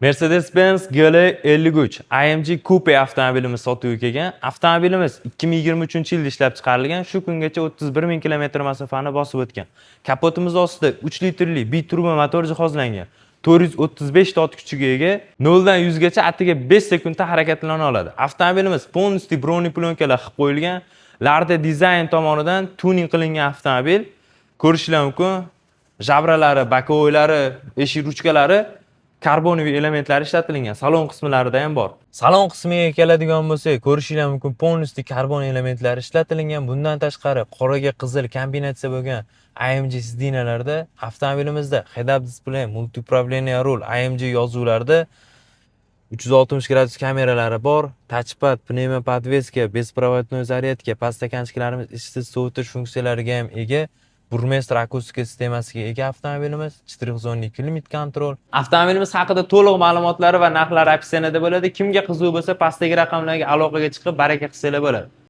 Mercedes-Benz GL53 AMG Coupe avtomobilimiz sotuvga kelgan. Avtomobilimiz 2023-yilda ishlab chiqarilgan. Shu kungacha 31 ming kilometr masofani bosib o'tgan. Kapotimiz ostida 3 litrli biturbo motor jihozlangan. 435 tot kuchiga ega, 0 dan 100 gacha atiga 5 sekundda harakatlana oladi. Avtomobilimiz полностью broni plyonkalar qilib qo'yilgan. Larda dizayn tomonidan tuning qilingan avtomobil. Ko'rishlar mumkin. Jabralari, bakovoylari, eshik ruchkalari karboniy elementlar ishlatilgan. Salon qismlarida ham bor. Salon qismiga keladigan bo'lsak, ko'rishingiz mumkin, полностью karbon elementlari ishlatilgan. Bundan tashqari, qoraga qizil kombinatsiya bo'lgan AMG siddinalarda avtomobilimizda head-up display, multi-управление rul, AMG yozuvlarda 360 gradus kameralari bor, touchpad, pnevmopodveska, bespроводной zaryadka, paststakanchiklarimiz ishsiz sovutish funksiyalariga ham ega. Burmestr akustika sistemasiga ega avtomobilimiz, 412 klimat kontrol. Avtomobilimiz haqida to'liq ma'lumotlari va narxlari opsiyonida bo'ladi. Kimga qiziq bo'lsa, pastdagi raqamlarga aloqaga chiqib, baraka qilsanglar bo'ladi.